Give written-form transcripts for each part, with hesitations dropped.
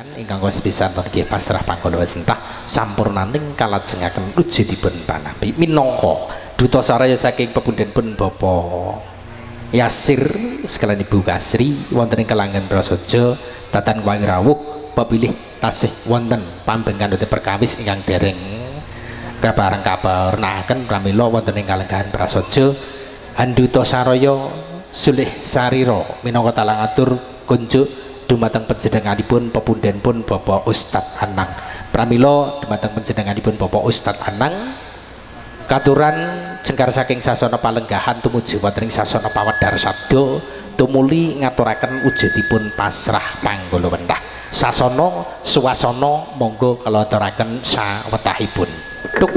ingkang wis pisan nggih pasrah pangkala sentah sampurnaning kalajengaken wujudipun panabi minangka duta saraya saking pepundhenipun Bapak Yasir sekalian Ibu Kasri wonten ing Kelanggan Prasaja Tatan Waing Rawuh pepilih tasih wonten pambengan uti perkawis ingkang dereng kabareng-kabarnaken pramila wonten ing Kelanggan Prasaja Handuta Saraya Sulih Sarira minangka talang atur kunjuk dumateng panjenenganipun pepundhenipun Bapak Ustadz Anang pramila dumateng panjenenganipun Bapak Ustadz Anang katuran jengkar saking sasana palenggahan tumuju wonten ing sasana pawedhar sabda tumuli ngaturaken wujudipun pasrah panggala wentah sasana suwasana monggo kala aturaken sawetahipun tuk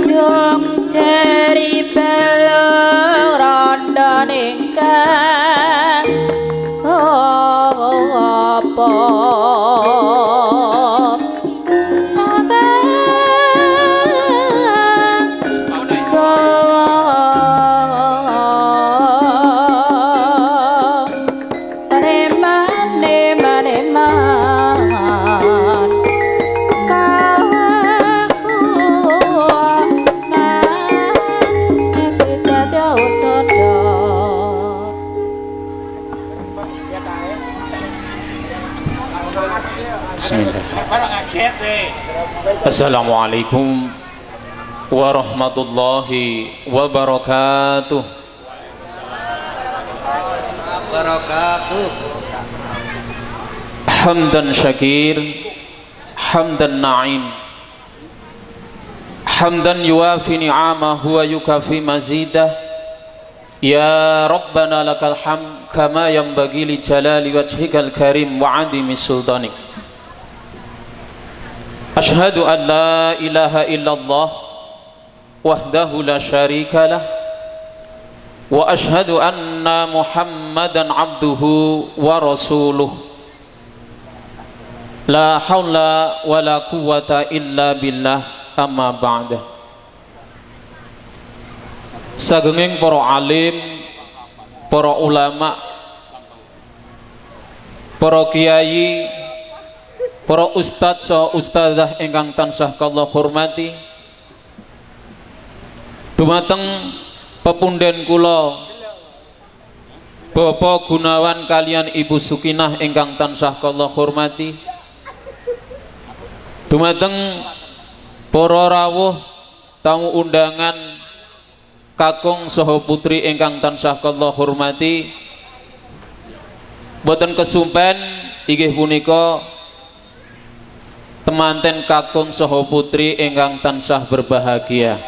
jong jeri belung rondo ningkang apa Assalamualaikum warahmatullahi wabarakatuh. Hamdan syakir, hamdan na'im, hamdan yuafi ni'amahu wa yukafi mazidah. Ya Rabbana lakal hamd kama yanbaghi li jalali wajhikal karim wa 'azimi sultanik. Ashhadu an la ilaha illallah wahdahu la syarika lah wa ashhadu anna Muhammadan abduhu wa rasuluh la haula wa la quwwata illa billah amma ba'da. Sagenging para alim, para ulama, para kiai, para ustadz so ustadzah ingkang tansah kula hormati dumateng pepundhen kula Bapak Gunawan kalian Ibu Sukinah ingkang tansah kula hormati dumateng para rawuh tamu undangan kakung saha putri ingkang tansah kula hormati boten kesumpen inggih punika temanten kakung saha putri ingkang tansah berbahagia.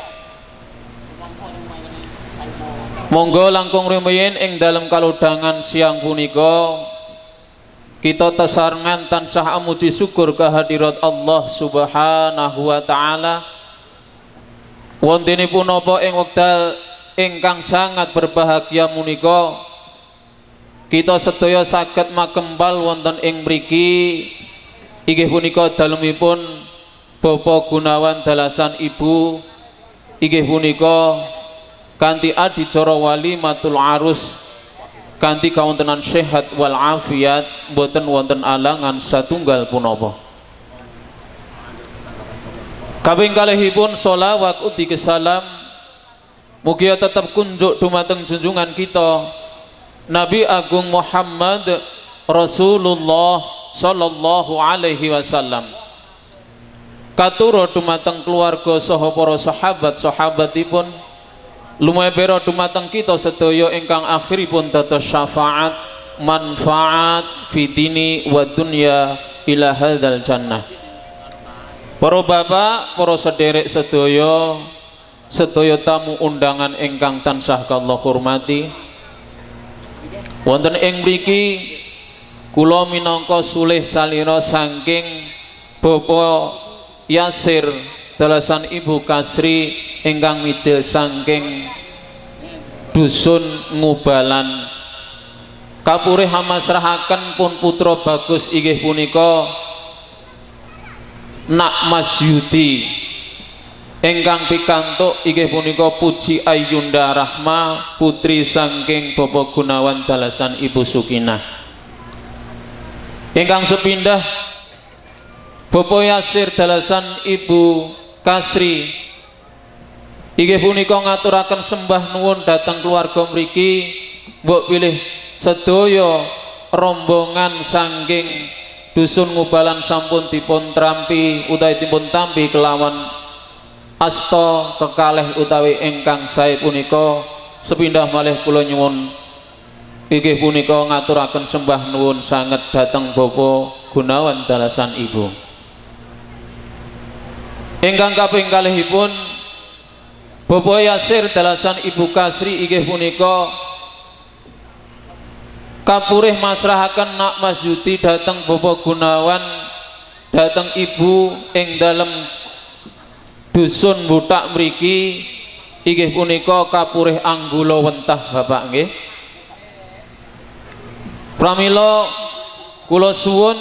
Monggo langkung rumiyin ing dalem kalodhangan siang punika kita tesarengan tansah amuji syukur kehadirat Allah Subhanahu wa taala. Wontenipun napa ing wekdal ingkang sangat berbahagia punika kita sedaya saged makembal wonten ing mriki inggih punika dalemipun Bapak Gunawan dalasan Ibu inggih punika kanthi adicara walimatul arus kanthi kawontenan sehat wal afiat boten wonten alangan satunggal punapa. Kaping kalihipun sholawat uti kesalam mugi tetap kunjuk dumateng junjungan kita Nabi Agung Muhammad Rasulullah sallallahu alaihi wasallam katuro dumateng keluarga saha para sahabat-sahabatipun lumebera dumateng kita sedaya ingkang akhiripun dados syafaat manfaat fidini wa dunya ila hadzal jannah. Para bapak, para sederek sedaya tamu undangan ingkang tansah kula hormati wonten ing mriki kula minangka sulih salira saking Bapak Yasir dalasan Ibu Kasri ingkang midil saking dusun Ngubalan kapurih hamasrahaken pun putra bagus inggih punika Nak Mas Yudi ingkang pikantuk inggih punika Puji Ayunda Rahma putri saking Bapak Gunawan dalasan Ibu Sukinah. Ingkang sepindah Bapak Yasir dalasan Ibu Kasri inggih punika ngaturaken sembah nuwun dhateng keluarga mriki, mbok pilih sedaya rombongan saking dusun Ngubalan sampun dipun trampi utawi dipun tampi kelawan asta kekalih utawi ingkang sae punika. Sepindah malih kula nyuwun inggih punika ngaturaken sembah nuwun sanget dhateng Bapak Gunawan dalasan Ibu. Ingkang kaping kalihipun Bapak Yasir dalasan Ibu Kasri inggih punika kapurih masrahaken Nak Mas Yuti dhateng Bapak Gunawan dhateng Ibu ing dalem dusun Butak mriki inggih punika kapurih anggula wentah Bapak nggih. Pramila kula suwun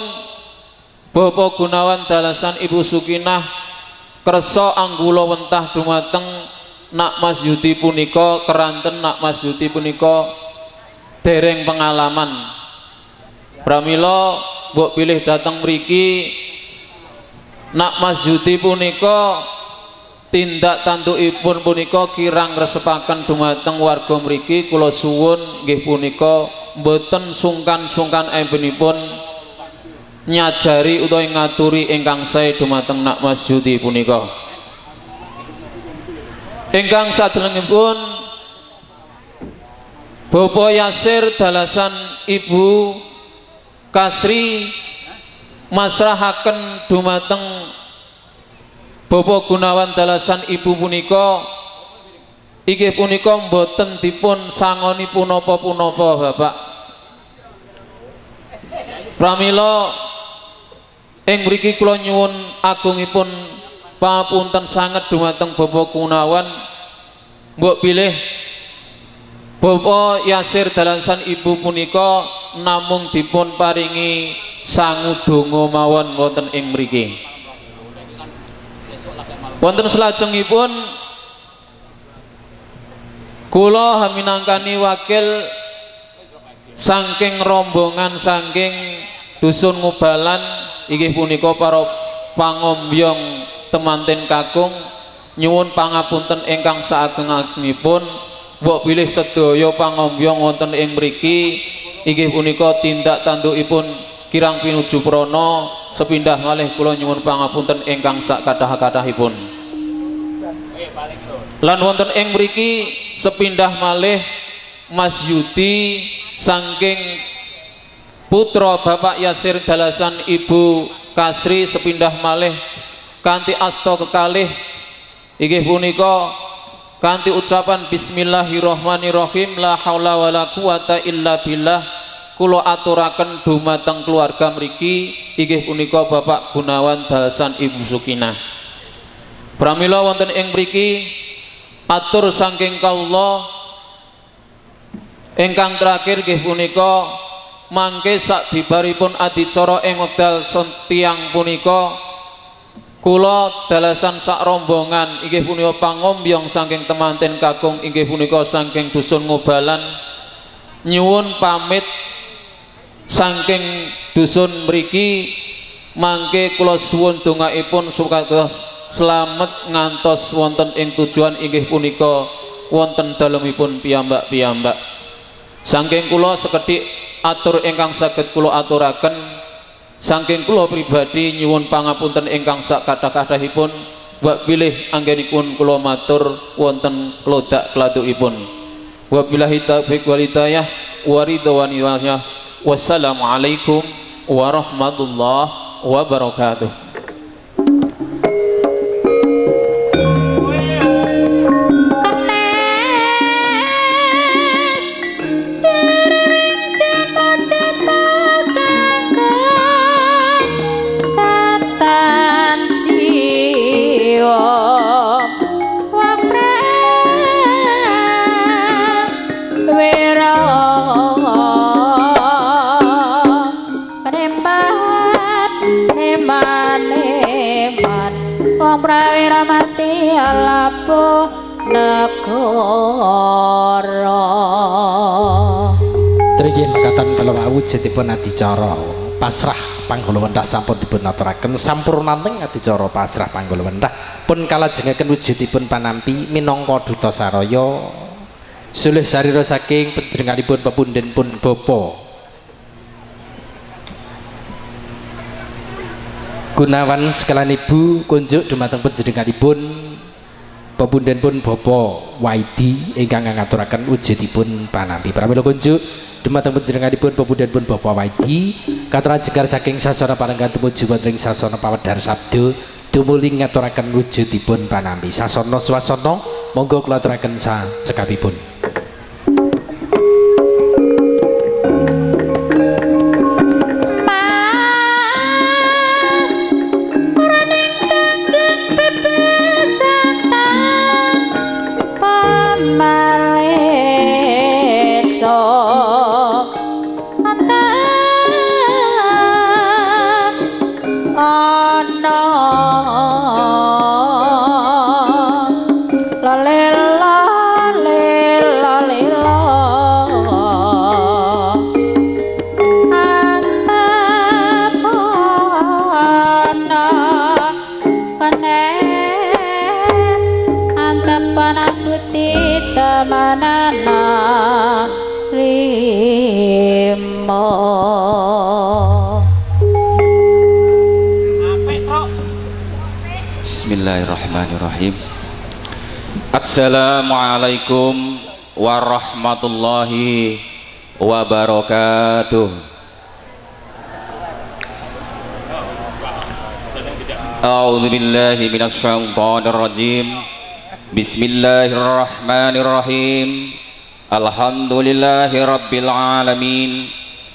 Bapak Gunawan dalasan Ibu Sukinah kersa anggula wentah dumateng Nak Mas Yuti punika keranten Nak Mas Yuti punika dereng pengalaman. Pramila mbok pilih dateng mriki Nak Mas Yuti punika tindak tandukipun punika kirang resepaken dumateng warga mriki. Kula suwun nggih punika mboten sungkan-sungkan empenipun nyajari utawi ngaturi ingkang sae dumateng Nak Mas Yuti punika. Ingkang sadelengipun Bapak Yasir dalasan Ibu Kasri masrahaken dumateng Bapak Gunawan dalasan Ibu punika inggih punika mboten dipun sangoni punapa-punapa Bapak. Pramila ing mriki kula nyuwun agungipun papunten sanget dumateng Bapak Gunawan, mbok pilih Bapak Yasir dalasan Ibu punika namung dipun paringi sangu donga mawon wonten ing mriki. Wonten salajengipun kula haminangkani wakil saking rombongan saking dusun Ngubalan inggih punika para pangombyong temanten kakung nyuwun pangapunten ingkang saageng-agengipun. Mbok pilih sedaya pangombyong wonten ing mriki inggih punika tindak tandukipun kirang pinuju prana. Sepindah malih kula nyuwun pangapunten ingkang sakathah-kathahipun. Lan wonten ing mriki sepindah malih Mas Yuti saking putra Bapak Yasir dalasan Ibu Kasri sepindah malih kanthi asta kekalih inggih punika kanthi ucapan Bismillahirrahmanirrahim la haula wala quwata illa billah kula aturaken dumateng keluarga mriki inggih punika Bapak Gunawan dalasan Ibu Sukinah. Pramila wonten ing mriki atur saking kawula ingkang terakhir inggih punika mangke sak bibaripun adicara ing wekdal tiang punika kula dalasan sak rombongan inggih punika pangombyong saking temanten kakung inggih punika saking dusun Ngubalan nyuwun pamit saking dusun mriki mangke kula suwun dongaipun supados slamet ngantos wonten ing tujuan inggih punika wonten dalemipun piyambak-piyambak. Saking kula sekedhik atur ingkang saged kula aturaken saking kula pribadi nyuwun pangapunten ingkang sakathah-kathahipun. Wa bilih anggenipun kula matur wonten klodak kladukipun. Wa billahi taufiq wal hidayah wa ridwani wasya. Wassalamualaikum warahmatullahi wabarakatuh. Man negara. Triki makaten kala wujudipun adicara pasrah panggulawendah sampun dipun aturaken sampurnaning adicara pasrah panggulawendah pun kalajengaken wujudipun panampi minangka duta saraya sulih sarira saking panjenenganipun pepunden pun bapa Gunawan sekalian ibu kunjuk dumateng panjenenganipun pepunden pun bapa Waidi ingkang ngaturaken wujudipun panampi pramila kunjuk dumateng panjenenganipun pepunden pun bapa Waidi katran jegar saking sasana palenggan tumuju wonten sasana pawedhar sabda tumuli ngaturaken wujudipun panampi sasana swasana monggo kula aturaken cekapipun. Bismillahirrahmanirrahim. Assalamualaikum warahmatullahi wabarakatuh. A'udzu billahi minasy syaithanir rajim. Bismillahirrahmanirrahim. Alhamdulillahi rabbil alamin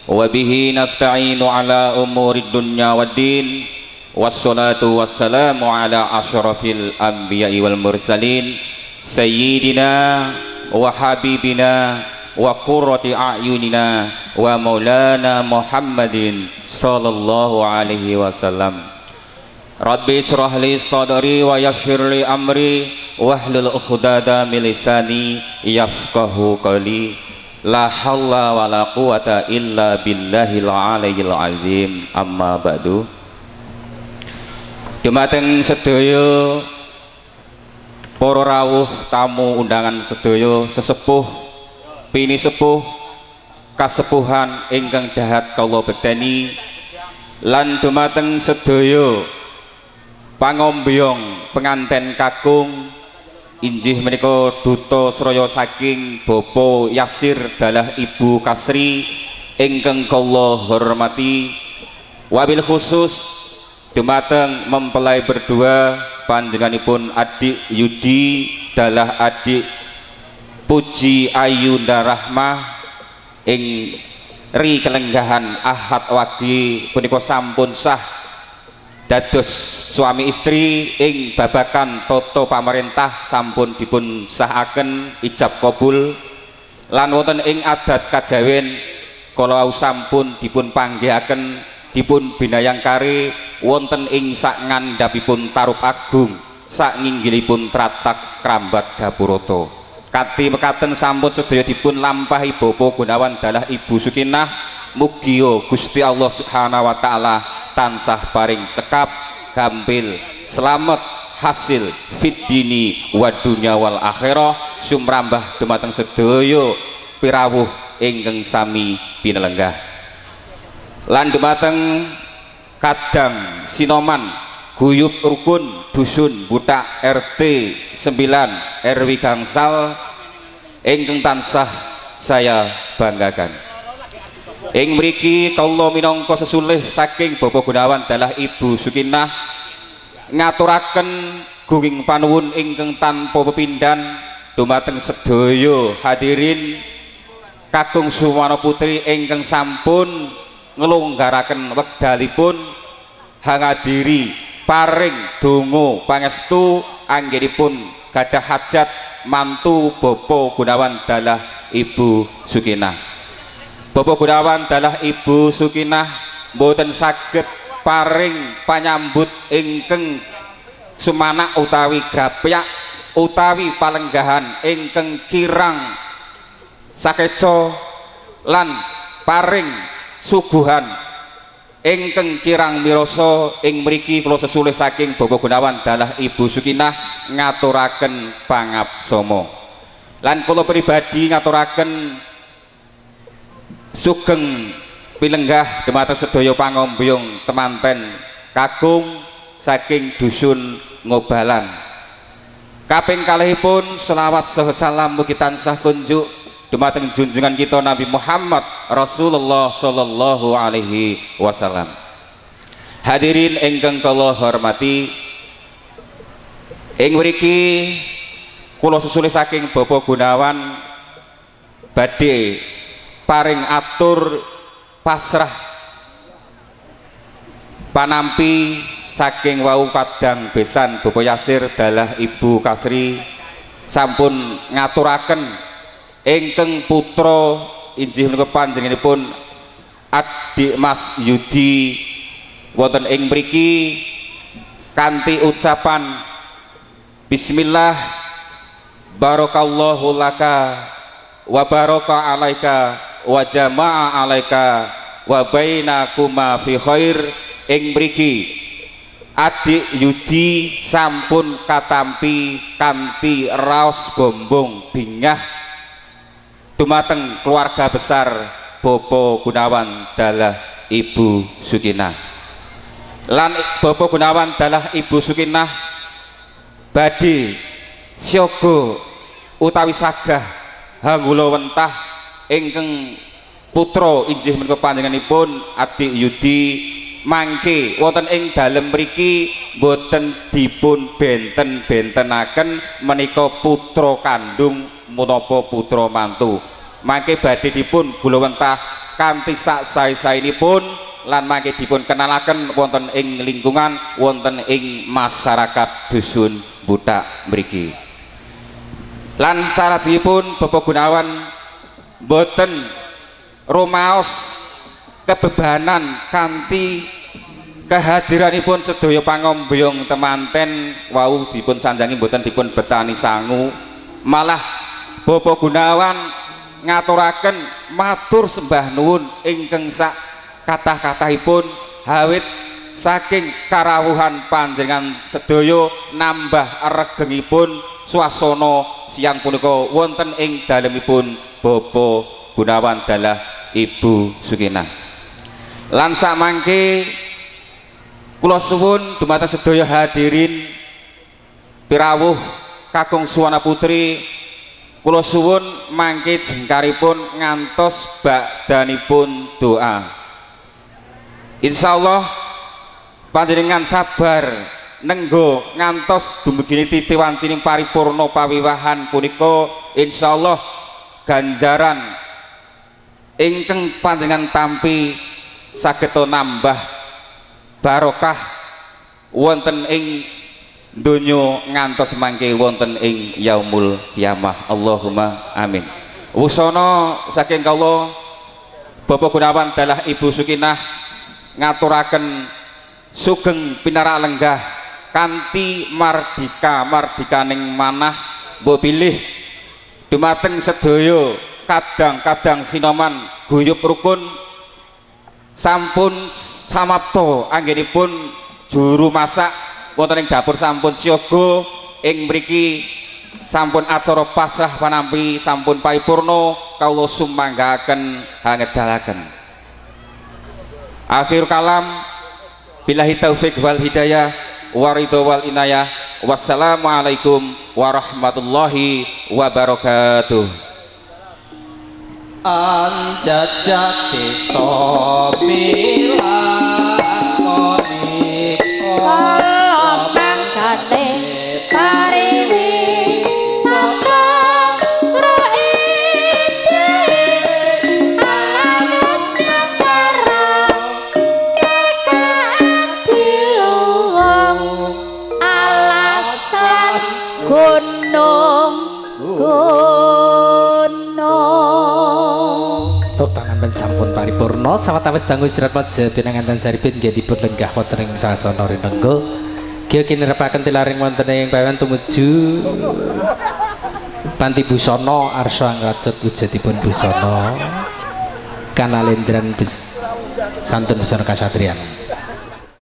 wa bihi nasta'inu ala umurid dunya waddin. Wassalatu wassalamu ala asyrafil anbiya'i wal mursalin sayyidina wa habibina wa qurrati a'yunina wa maulana Muhammadin sallallahu alaihi wasallam. Rabbi israh li sadri wa yassir li amri wahlul 'uqdatam min lisani yafqahu qawli. La haula wala quwata illa billahil aliyyil azim. Amma ba'du. Dumateng sedaya para rawuh tamu undangan sedaya sesepuh pini sepuh kasepuhan ingkang dahat kula bekteni lan dumateng sedaya pangombyong penganten kakung injih menika duta sraya saking Bapa Yasir dalah Ibu Kasri ingkang kula hormati wabil khusus dumateng mempelai berdua panjenenganipun adik Yudi dalah adik Puji Ayunda Rahmah ing ri kelenggahan Ahad wagi punika sampun sah dados suami istri ing babakan toto pamarentah sampun dipun sahaken ijab kabul lan wonten ing adat kajawen kala sampun dipun panggihaken dipun binayangkari wonten ing sak ngandhapipun Tarub Agung sak nginggilipun Tratak Krambat Gapurata kati mekaten sampun sedaya dipun lampahi Bapa Gunawan dalah Ibu Sukinah mugi Gusti Allah Subhanahu wa taala tansah paring cekap gampil selamat hasil fid dini wa dunya wal akhirah sumrambah dumateng sedaya pirawuh ingkang sami pinelenggah lan dumateng kadang sinoman guyub rukun dusun butak RT 9 RW Gangsal ingkang tansah saya banggakan ing mriki kula minangka sesulih saking Bapak Gunawan dalah Ibu Sukinah ngaturaken gunging panuwun ingkang tanpa pepindhan dumateng sedaya hadirin kakung Sumarno Putri ingkang sampun ngelonggaraken wekdalipun hangadiri paring donga pangestu anggenipun gadah hajat mantu Bapak Gunawan dalah Ibu Sukinah. Bapak Gunawan dalah Ibu Sukinah mboten saged paring panyambut ingkang sumanak utawi grapyak utawi palenggahan ingkang kirang sakeca lan paring suguhan ingkang kirang mirasa ing mriki kula sesulih saking Bapak Gunawan dalah Ibu Sukinah ngaturaken pangabsama lan kula pribadi ngaturaken sugeng pilenggah dumateng sedaya pangombyong temanten kakung saking dusun Ngobalan. Kaping kalihipun selawat saha salam mugi tansah kunjuk dumateng junjungan kita Nabi Muhammad Rasulullah sallallahu alaihi wasallam. Hadirin ingkang kula hormati, ing mriki kula sesulih saking Bapak Gunawan badhe paring atur pasrah panampi saking wau kadang besan Bapak Yasir dalah Ibu Kasri sampun ngaturaken ingkang putra inggih menika panjenenganipun Adik Mas Yudi wonten ing mriki kanthi ucapan bismillah barakallahu laka wa baraka alaika wa jama'a alaika wa bainakuma fi khair. Ing mriki Adik Yudi sampun katampi kanthi raos bombong bingah dumateng keluarga besar Bapak Gunawan dalah Ibu Sukinah. Lan Bapak Gunawan dalah Ibu Sukinah badhe siaga utawi sagah hanggula wentah ingkang putra inggih menika panjenenganipun Adik Yudi mangke wonten ing dalem mriki boten dipun benten-bentenaken menika putra kandung menapa putra mantu, mangke badhe dipun gulawentah kanthi sak sae-saenipun lan mangke dipun kenalaken wonten ing lingkungan wonten ing masyarakat dusun Butak mriki. Lan salajengipun Bapak Gunawan boten rumaos kebebanan kanthi kehadiranipun sedaya pangombyong temanten wau dipun sanjangi boten dipun betani sangu, malah Bapak Gunawan ngaturaken matur sembah nuwun ingkang sak kathah-kathahipun hawit saking karawuhan panjenengan sedaya nambah regengipun swasana siang punika wonten ing dalemipun Bapak Gunawan dalah Ibu Sukinah. Lan samangke kula suwun dumateng sedaya hadirin pirawuh kakung Suwana Putri, kula suwun mangke jengkaripun ngantos bakdanipun doa. Insyaallah panjenengan sabar nenggo ngantos dumugi titi wancining paripurna pawiwahan punika, insyaallah ganjaran ingkang panjenengan tampi saged nambah barokah wonten ing donya ngantos mangke wonten ing yaumul kiamah. Allahumma amin. Wusana saking kawula Bapak Gunawan dalah Ibu Sukinah ngaturaken sugeng pinarak lenggah kanthi mardikaning manah mbok bilih dumateng sedaya kadang-kadang sinoman guyub rukun sampun samapta anggenipun juru masak wonten ing dapur sampun siaga ing mriki sampun acara pasrah panampi sampun paripurna kawula sumanggaken hangedalaken. Akhir kalam billahi taufik wal hidayah waridho wal inayah. Wassalamualaikum warahmatullahi wabarakatuh. Anjajak desa pilakoni kala mangsane parini saka raide alamus sakara kekadiluwang alasan gunung tangan sampun paripurna sawetawis dangu istirahat waja pinanganten saripin nggih dipun lenggah wonten ing sasana rinengga Mugi kinrepaken tilaring wonten ing pawan tumuju Panti Busana arsa anggracut wujudipun busana kanalendran santun besar kasatriyan.